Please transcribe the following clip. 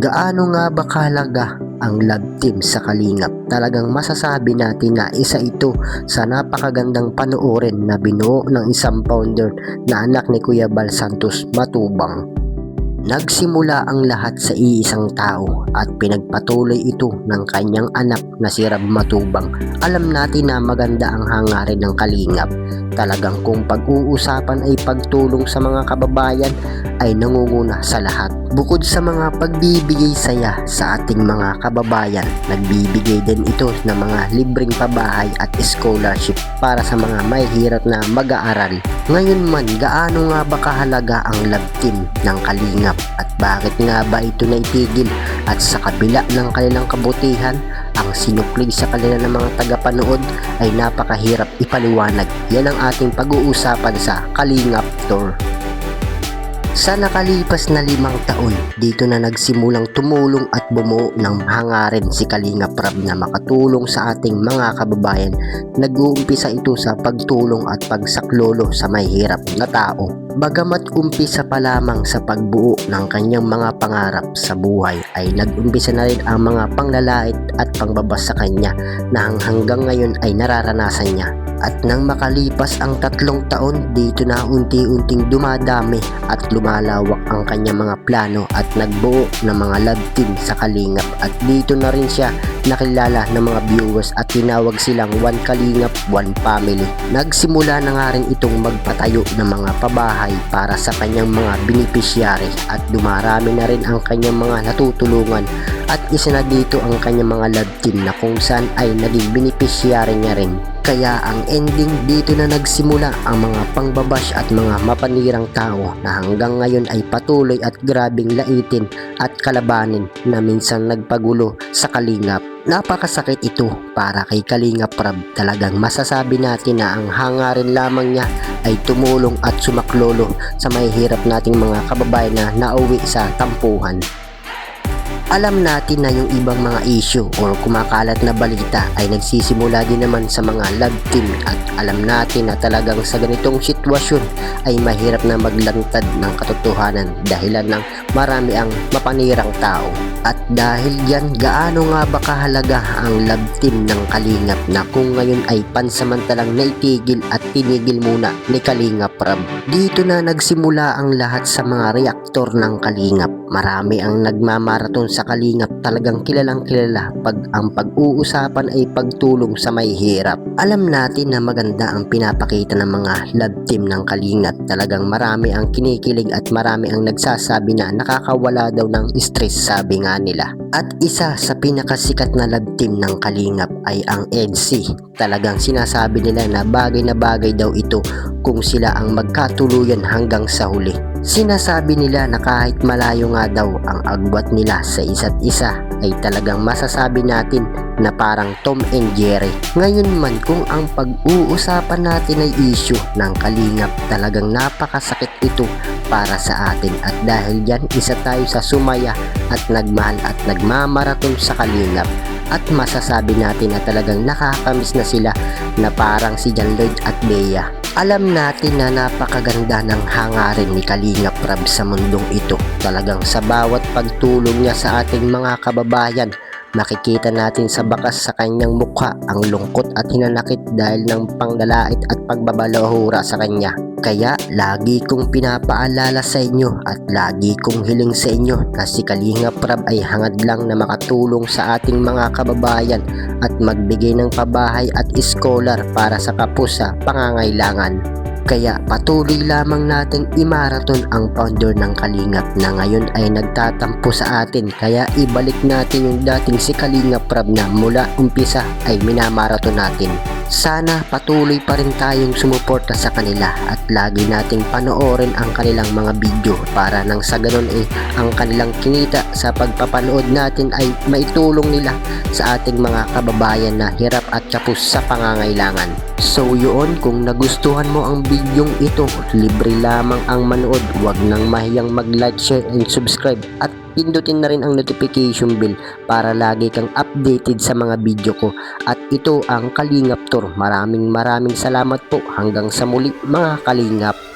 Gaano nga ba kahalaga ang love team sa Kalingap? Talagang masasabi natin na isa ito sa napakagandang panoorin na binuo ng isang founder na anak ni Kuya Bal Santos Matubang. Nagsimula ang lahat sa iisang tao at pinagpatuloy ito ng kanyang anak na si Rab Matubang. Alam natin na maganda ang hangarin ng Kalingap. Talagang kung pag-uusapan ay pagtulong sa mga kababayan ay nangunguna sa lahat. Bukod sa mga pagbibigay saya sa ating mga kababayan, nagbibigay din ito ng mga libreng pabahay at scholarship para sa mga mahihirap na mag-aaral. Ngayon man, gaano nga ba kahalaga ang love team ng Kalingap at bakit nga ba ito naitigil at sa kabila ng kanilang kabutihan, ang sinukli sa kanila ng mga tagapanood ay napakahirap ipaliwanag. Yan ang ating pag-uusapan sa Kalingap Tour. Sa nakalipas na 5 taon, dito na nagsimulang tumulong at bumuo ng hangarin si Kalingap Rab na makatulong sa ating mga kababayan. Nag-uumpisa ito sa pagtulong at pagsaklolo sa mahihirap na tao. Bagamat umpisa pa lamang sa pagbuo ng kanyang mga pangarap sa buhay, ay nag-umpisa na rin ang mga panglalait at pangbabas sa kanya na hanggang ngayon ay nararanasan niya. At nang makalipas ang 3 taon, dito na unti-unting dumadami at lumalawak ang kanyang mga plano at nagbuo ng mga love team sa Kalingap. At dito na rin siya nakilala ng mga viewers at tinawag silang One Kalingap, One Family. Nagsimula na nga rin itong magpatayo ng mga pabahay para sa kanyang mga beneficiary at dumarami na rin ang kanyang mga natutulungan. At isa na dito ang kanyang mga love team na kung saan ay naging beneficiary niya rin. Kaya ang ending, dito na nagsimula ang mga pangbabash at mga mapanirang tao na hanggang ngayon ay patuloy at grabing laitin at kalabanin na minsan nagpagulo sa Kalingap. Napakasakit ito para kay Kalingap Rab. Talagang masasabi natin na ang hangarin lamang niya ay tumulong at sumaklolo sa mahihirap nating mga kababayan na nauwi sa tampuhan. Alam natin na yung ibang mga issue o kumakalat na balita ay nagsisimula din naman sa mga love team at alam natin na talagang sa ganitong sitwasyon ay mahirap na maglantad ng katotohanan dahilan ng marami ang mapanirang tao. At dahil dyan, gaano nga ba kahalaga ang love team ng Kalingap na kung ngayon ay pansamantalang naitigil at tinigil muna ni Kalingap Rab. Dito na nagsimula ang lahat sa mga reaktor ng Kalingap. Marami ang nagmamaraton sa Kalingap, talagang kilalang kilala pag ang pag-uusapan ay pagtulong sa mahihirap. Alam natin na maganda ang pinapakita ng mga love team ng Kalingap. Talagang marami ang kinikilig at marami ang nagsasabi na nakakawala daw ng stress, sabi nga nila. At isa sa pinakasikat na love team ng Kalingap ay ang EDC. Talagang sinasabi nila na bagay daw ito kung sila ang magkatuluyan hanggang sa huli. Sinasabi nila na kahit malayo nga daw ang agwat nila sa isa't isa ay talagang masasabi natin na parang Tom and Jerry. Ngayon man, kung ang pag-uusapan natin ay issue ng Kalingap, talagang napakasakit ito para sa atin. At dahil dyan, isa tayo sa sumaya at nagmahal at nagmamaraton sa Kalingap. At masasabi natin na talagang nakakamiss na sila na parang si John Lloyd at Bea. Alam natin na napakaganda ng hangarin ni Kalingap Rab sa mundong ito. Talagang sa bawat pagtulong niya sa ating mga kababayan, makikita natin sa bakas sa kanyang mukha ang lungkot at hinanakit dahil ng panglalait at pagbabalahura sa kanya. Kaya lagi kong pinapaalala sa inyo at lagi kong hiling sa inyo na si Kalingap Rab ay hangad lang na makatulong sa ating mga kababayan at magbigay ng pabahay at scholar para sa kapos sa pangangailangan. Kaya patuloy lamang natin imaraton ang founder ng Kalingap na ngayon ay nagtatampo sa atin. Kaya ibalik natin yung dating si Kalingap Rab na mula umpisa ay minamaraton natin. Sana patuloy pa rin tayong sumuporta sa kanila at lagi nating panoorin ang kanilang mga video para nang sa ganun ang kanilang kinita sa pagpapanood natin ay maitulong nila sa ating mga kababayan na hirap at kapos sa pangangailangan. So yun, kung nagustuhan mo ang bidyong ito, libre lamang ang manood. Huwag nang mahiyang mag-like, share, and subscribe at pindutin na rin ang notification bell para lagi kang updated sa mga video ko. At ito ang Kalingap Tour. Maraming salamat po. Hanggang sa muli mga Kalingap.